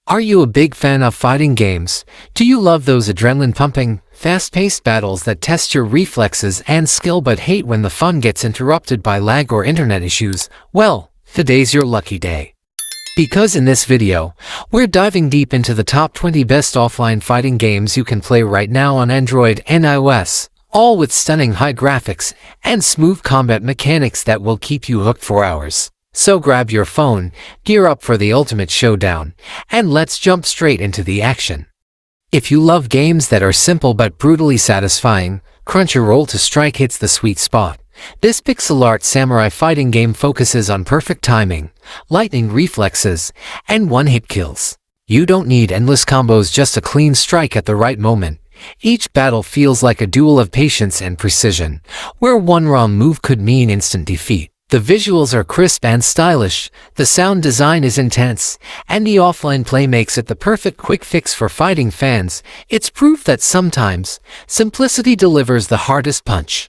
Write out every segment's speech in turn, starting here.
Are you a big fan of fighting games? Do you love those adrenaline-pumping, fast-paced battles that test your reflexes and skill but hate when the fun gets interrupted by lag or internet issues? Well, today's your lucky day. Because in this video, we're diving deep into the top 20 best offline fighting games you can play right now on Android and iOS, all with stunning high graphics and smooth combat mechanics that will keep you hooked for hours. So grab your phone, gear up for the ultimate showdown, and let's jump straight into the action. If you love games that are simple but brutally satisfying, Crunchyroll to Strike hits the sweet spot. This pixel art samurai fighting game focuses on perfect timing, lightning reflexes, and one-hit kills. You don't need endless combos, just a clean strike at the right moment. Each battle feels like a duel of patience and precision, where one wrong move could mean instant defeat. The visuals are crisp and stylish, the sound design is intense, and the offline play makes it the perfect quick fix for fighting fans. It's proof that sometimes, simplicity delivers the hardest punch.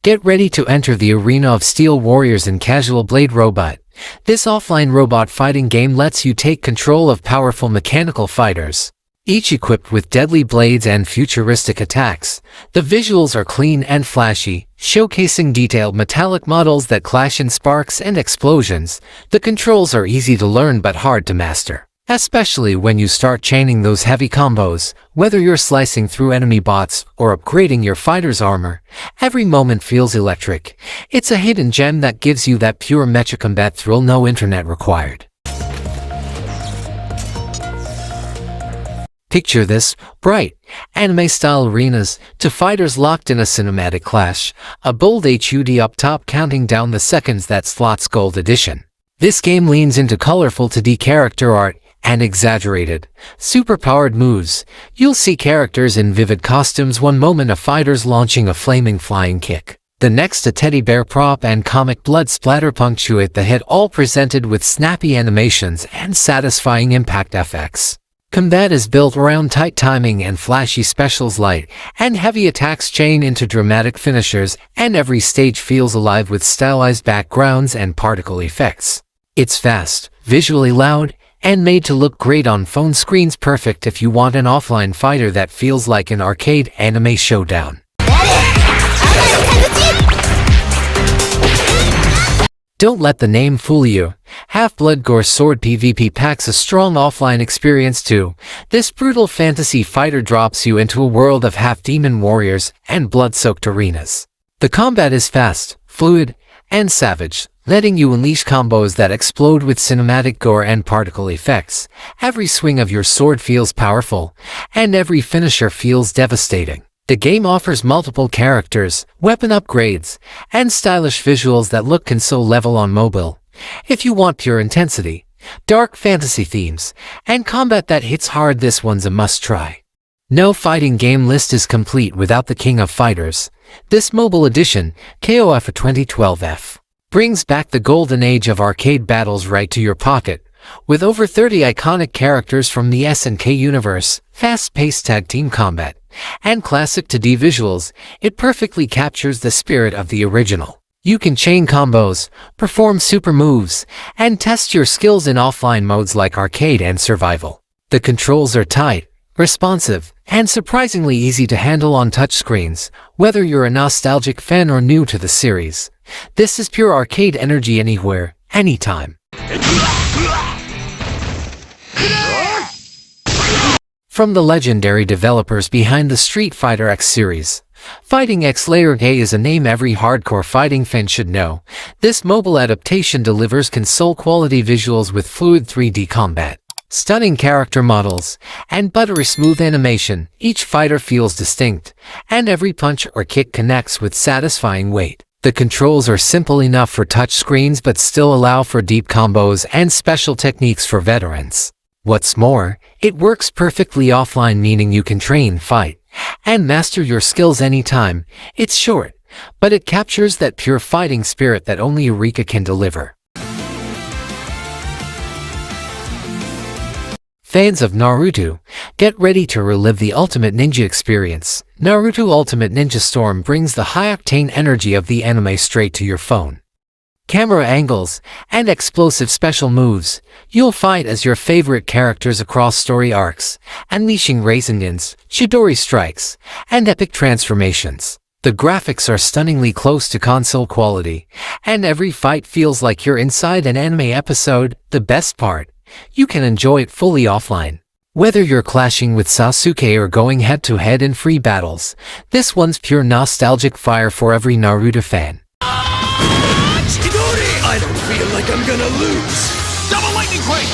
Get ready to enter the arena of Steel Warriors in Casual Blade Robot. This offline robot fighting game lets you take control of powerful mechanical fighters, each equipped with deadly blades and futuristic attacks. The visuals are clean and flashy, showcasing detailed metallic models that clash in sparks and explosions. The controls are easy to learn but hard to master, especially when you start chaining those heavy combos. Whether you're slicing through enemy bots or upgrading your fighter's armor, every moment feels electric. It's a hidden gem that gives you that pure mecha combat thrill, no internet required. Picture this: bright, anime-style arenas, to fighters locked in a cinematic clash. A bold HUD up top counting down the seconds. That's TLOTS Gold Edition. This game leans into colorful 2D character art and exaggerated, super-powered moves. You'll see characters in vivid costumes. One moment a fighter's launching a flaming flying kick, the next a teddy bear prop and comic blood splatter punctuate the hit, all presented with snappy animations and satisfying impact effects. Combat is built around tight timing and flashy specials. Light and heavy attacks chain into dramatic finishers, and every stage feels alive with stylized backgrounds and particle effects. It's fast, visually loud, and made to look great on phone screens. Perfect if you want an offline fighter that feels like an arcade anime showdown. Don't let the name fool you. Half-Blood Gore Sword PvP packs a strong offline experience too. This brutal fantasy fighter drops you into a world of half-demon warriors and blood-soaked arenas. The combat is fast, fluid, and savage, letting you unleash combos that explode with cinematic gore and particle effects. Every swing of your sword feels powerful, and every finisher feels devastating. The game offers multiple characters, weapon upgrades, and stylish visuals that look console level on mobile. If you want pure intensity, dark fantasy themes, and combat that hits hard, this one's a must-try. No fighting game list is complete without the King of Fighters. This mobile edition, KONSUI 2012F, brings back the golden age of arcade battles right to your pocket. With over 30 iconic characters from the SNK universe, fast-paced tag team combat, and classic 2D visuals, it perfectly captures the spirit of the original. You can chain combos, perform super moves, and test your skills in offline modes like arcade and survival. The controls are tight, responsive, and surprisingly easy to handle on touchscreens. Whether you're a nostalgic fan or new to the series, this is pure arcade energy anywhere, anytime. From the legendary developers behind the Street Fighter X series, Fighting X Layer K is a name every hardcore fighting fan should know. This mobile adaptation delivers console-quality visuals with fluid 3D combat, stunning character models, and buttery smooth animation. Each fighter feels distinct, and every punch or kick connects with satisfying weight. The controls are simple enough for touchscreens but still allow for deep combos and special techniques for veterans. What's more, it works perfectly offline, meaning you can train, fight, and master your skills anytime. It's short, but it captures that pure fighting spirit that only Eureka can deliver. Fans of Naruto, get ready to relive the ultimate ninja experience. Naruto Ultimate Ninja Storm brings the high-octane energy of the anime straight to your phone. camera angles, and explosive special moves. You'll fight as your favorite characters across story arcs, unleashing Raisingans, Chidori strikes, and epic transformations. The graphics are stunningly close to console quality, and every fight feels like you're inside an anime episode. The best part, you can enjoy it fully offline. Whether you're clashing with Sasuke or going head-to-head in free battles, this one's pure nostalgic fire for every Naruto fan. I don't feel like I'm gonna lose. Double lightning quake!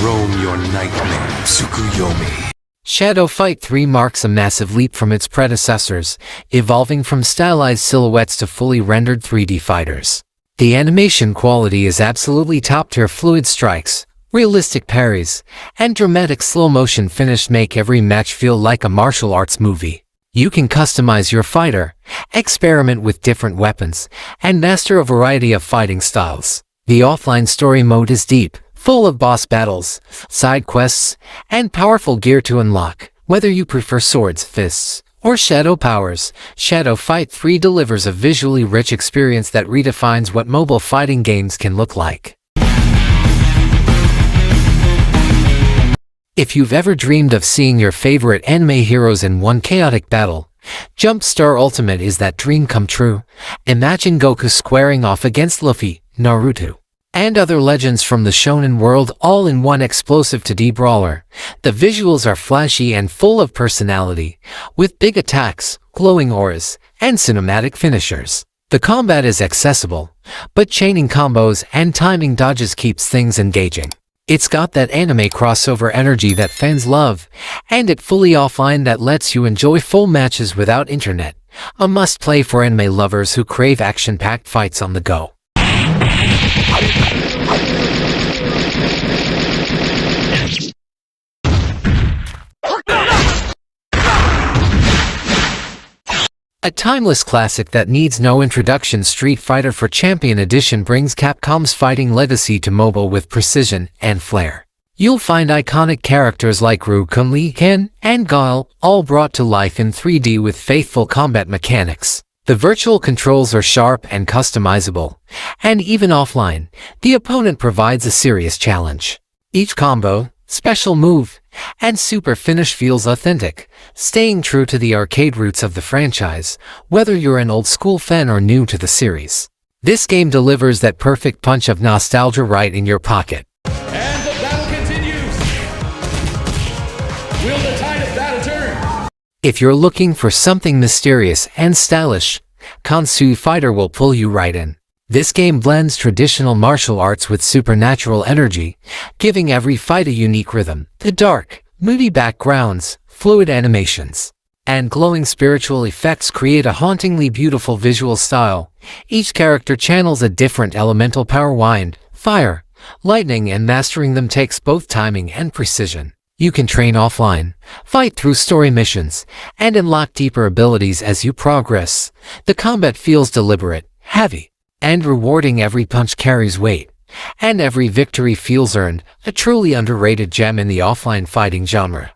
Roam your nightmare, Tsukuyomi. Shadow Fight 3 marks a massive leap from its predecessors, evolving from stylized silhouettes to fully rendered 3D fighters. The animation quality is absolutely top-tier. Fluid strikes, realistic parries, and dramatic slow-motion finish make every match feel like a martial arts movie. You can customize your fighter, experiment with different weapons, and master a variety of fighting styles. The offline story mode is deep, full of boss battles, side quests, and powerful gear to unlock. Whether you prefer swords, fists, or shadow powers, Shadow Fight 3 delivers a visually rich experience that redefines what mobile fighting games can look like. If you've ever dreamed of seeing your favorite anime heroes in one chaotic battle, Jump Star Ultimate is that dream come true. Imagine Goku squaring off against Luffy, Naruto, and other legends from the shonen world all in one explosive 2D brawler. The visuals are flashy and full of personality, with big attacks, glowing auras, and cinematic finishers. The combat is accessible, but chaining combos and timing dodges keeps things engaging. It's got that anime crossover energy that fans love, and it fully offline that lets you enjoy full matches without internet. A must-play for anime lovers who crave action-packed fights on the go. A timeless classic that needs no introduction, Street Fighter IV Champion Edition brings Capcom's fighting legacy to mobile with precision and flair. You'll find iconic characters like Ryu, Kun Lee, Ken, and Guile, all brought to life in 3D with faithful combat mechanics. The virtual controls are sharp and customizable, and even offline, the opponent provides a serious challenge. Each combo, special move, and super finish feels authentic, staying true to the arcade roots of the franchise, whether you're an old-school fan or new to the series. This game delivers that perfect punch of nostalgia right in your pocket. And the battle continues! Will the tide of battle turn? If you're looking for something mysterious and stylish, KONSUI Fighter will pull you right in. This game blends traditional martial arts with supernatural energy, giving every fight a unique rhythm. The dark, moody backgrounds, fluid animations, and glowing spiritual effects create a hauntingly beautiful visual style. Each character channels a different elemental power: wind, fire, lightning, and mastering them takes both timing and precision. You can train offline, fight through story missions, and unlock deeper abilities as you progress. The combat feels deliberate, heavy, and rewarding. Every punch carries weight, and every victory feels earned. A truly underrated gem in the offline fighting genre.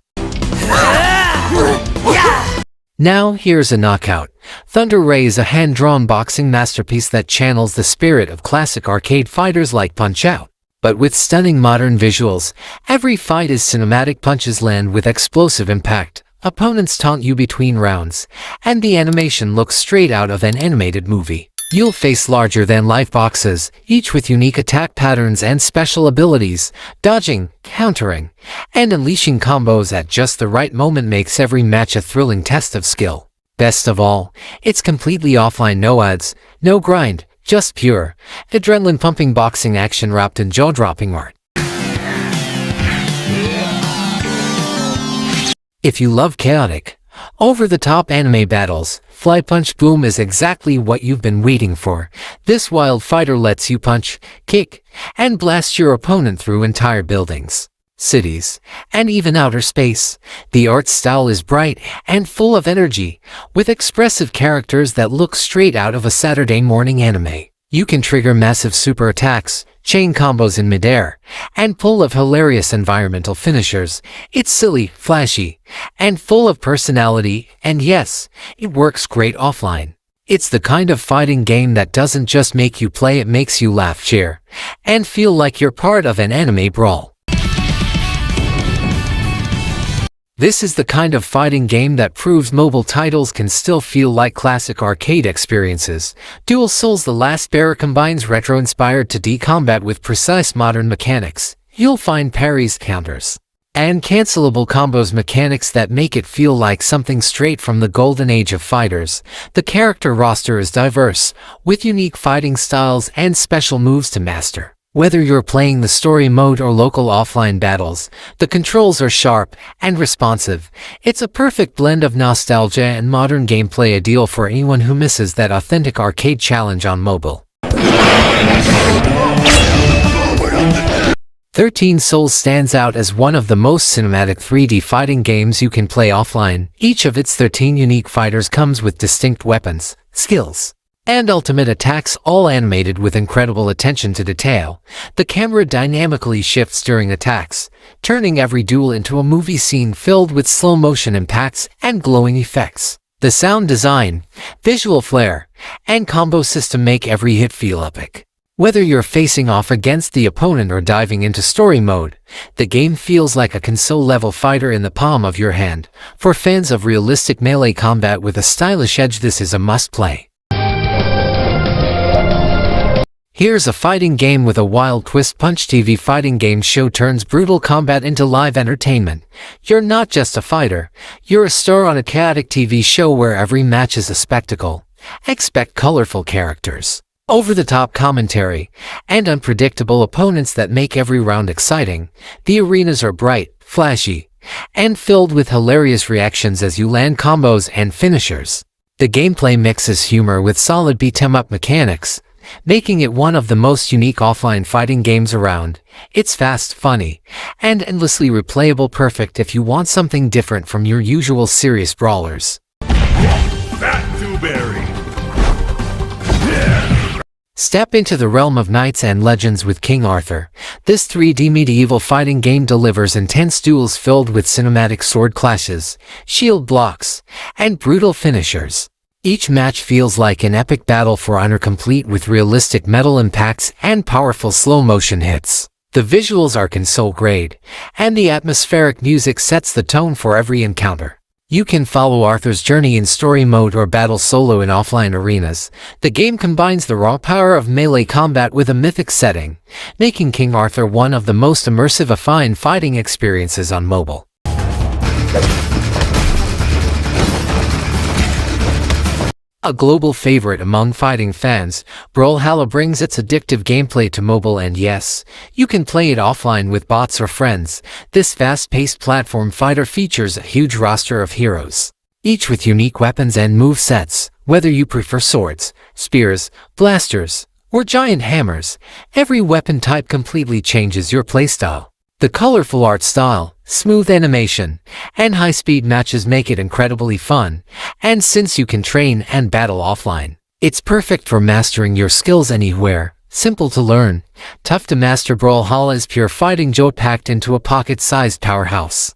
Now here's a knockout. Thunder Ray is a hand-drawn boxing masterpiece that channels the spirit of classic arcade fighters like Punch-Out! But with stunning modern visuals. Every fight is cinematic, punches land with explosive impact, opponents taunt you between rounds, and the animation looks straight out of an animated movie. You'll face larger-than-life bosses, each with unique attack patterns and special abilities. Dodging, countering, and unleashing combos at just the right moment makes every match a thrilling test of skill. Best of all, it's completely offline, no ads, no grind, just pure, adrenaline-pumping boxing action wrapped in jaw-dropping art. If you love chaotic, over-the-top anime battles, Fly Punch Boom is exactly what you've been waiting for. This wild fighter lets you punch, kick, and blast your opponent through entire buildings, cities, and even outer space. The art style is bright and full of energy, with expressive characters that look straight out of a Saturday morning anime. You can trigger massive super attacks, chain combos in midair, and full of hilarious environmental finishers. It's silly, flashy, and full of personality, and yes, it works great offline. It's the kind of fighting game that doesn't just make you play, it makes you laugh, cheer, and feel like you're part of an anime brawl. This is the kind of fighting game that proves mobile titles can still feel like classic arcade experiences. Dual Souls: The Last Bearer combines retro-inspired 2D combat with precise modern mechanics. You'll find parries, counters, and cancelable combos mechanics that make it feel like something straight from the golden age of fighters. The character roster is diverse, with unique fighting styles and special moves to master. Whether you're playing the story mode or local offline battles, the controls are sharp and responsive. It's a perfect blend of nostalgia and modern gameplay, ideal for anyone who misses that authentic arcade challenge on mobile. 13 Souls stands out as one of the most cinematic 3D fighting games you can play offline. Each of its 13 unique fighters comes with distinct weapons, skills, and ultimate attacks, all animated with incredible attention to detail. The camera dynamically shifts during attacks, turning every duel into a movie scene filled with slow-motion impacts and glowing effects. The sound design, visual flair, and combo system make every hit feel epic. Whether you're facing off against the opponent or diving into story mode, the game feels like a console-level fighter in the palm of your hand. For fans of realistic melee combat with a stylish edge, this is a must-play. Here's a fighting game with a wild twist. Punch TV fighting game show turns brutal combat into live entertainment. You're not just a fighter, you're a star on a chaotic TV show where every match is a spectacle. Expect colorful characters, over-the-top commentary, and unpredictable opponents that make every round exciting. The arenas are bright, flashy, and filled with hilarious reactions as you land combos and finishers. The gameplay mixes humor with solid beat-em-up mechanics, making it one of the most unique offline fighting games around. It's fast, funny, and endlessly replayable, perfect if you want something different from your usual serious brawlers. Fat Dewberry. Step into the realm of knights and legends with King Arthur. This 3D medieval fighting game delivers intense duels filled with cinematic sword clashes, shield blocks, and brutal finishers. Each match feels like an epic battle for honor, complete with realistic metal impacts and powerful slow-motion hits. The visuals are console-grade, and the atmospheric music sets the tone for every encounter. You can follow Arthur's journey in story mode or battle solo in offline arenas. The game combines the raw power of melee combat with a mythic setting, making King Arthur one of the most immersive offline fighting experiences on mobile. A global favorite among fighting fans, Brawlhalla brings its addictive gameplay to mobile, and yes, you can play it offline with bots or friends. This fast-paced platform fighter features a huge roster of heroes, each with unique weapons and movesets. Whether you prefer swords, spears, blasters, or giant hammers, every weapon type completely changes your playstyle. The colorful art style, smooth animation, and high-speed matches make it incredibly fun, and since you can train and battle offline, it's perfect for mastering your skills anywhere. Simple to learn, tough to master, Brawlhalla is pure fighting joy packed into a pocket-sized powerhouse.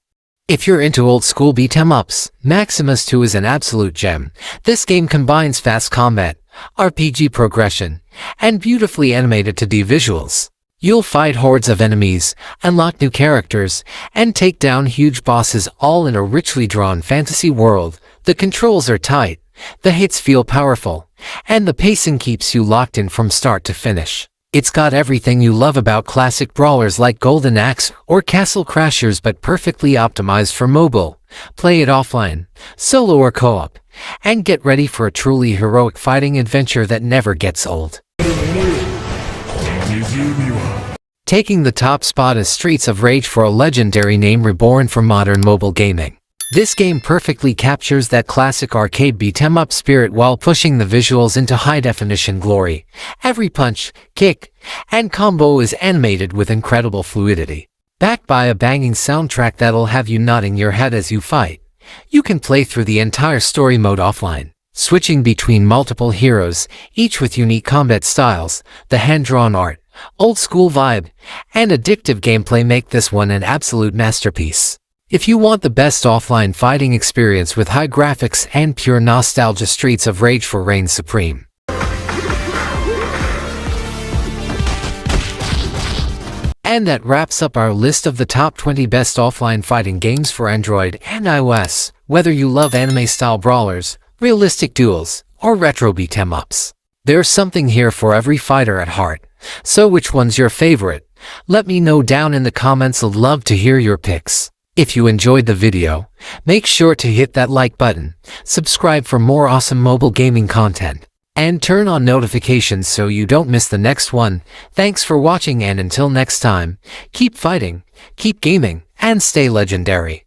If you're into old-school beat-em-ups, Maximus 2 is an absolute gem. This game combines fast combat, RPG progression, and beautifully animated 2D visuals. You'll fight hordes of enemies, unlock new characters, and take down huge bosses, all in a richly drawn fantasy world. The controls are tight, the hits feel powerful, and the pacing keeps you locked in from start to finish. It's got everything you love about classic brawlers like Golden Axe or Castle Crashers, but perfectly optimized for mobile. Play it offline, solo or co-op, and get ready for a truly heroic fighting adventure that never gets old. Taking the top spot is Streets of Rage, for a legendary name reborn for modern mobile gaming. This game perfectly captures that classic arcade beat-em-up spirit while pushing the visuals into high-definition glory. Every punch, kick, and combo is animated with incredible fluidity, backed by a banging soundtrack that'll have you nodding your head as you fight. You can play through the entire story mode offline, switching between multiple heroes, each with unique combat styles. The hand-drawn art, old-school vibe, and addictive gameplay make this one an absolute masterpiece. If you want the best offline fighting experience with high graphics and pure nostalgia, Streets of Rage 4 reigns supreme. And that wraps up our list of the top 20 best offline fighting games for Android and iOS. Whether you love anime-style brawlers, realistic duels, or retro beat-em-ups, there's something here for every fighter at heart. So which one's your favorite? Let me know down in the comments. I'd love to hear your picks. If you enjoyed the video, make sure to hit that like button, subscribe for more awesome mobile gaming content, and turn on notifications so you don't miss the next one. Thanks for watching, and until next time, keep fighting, keep gaming, and stay legendary.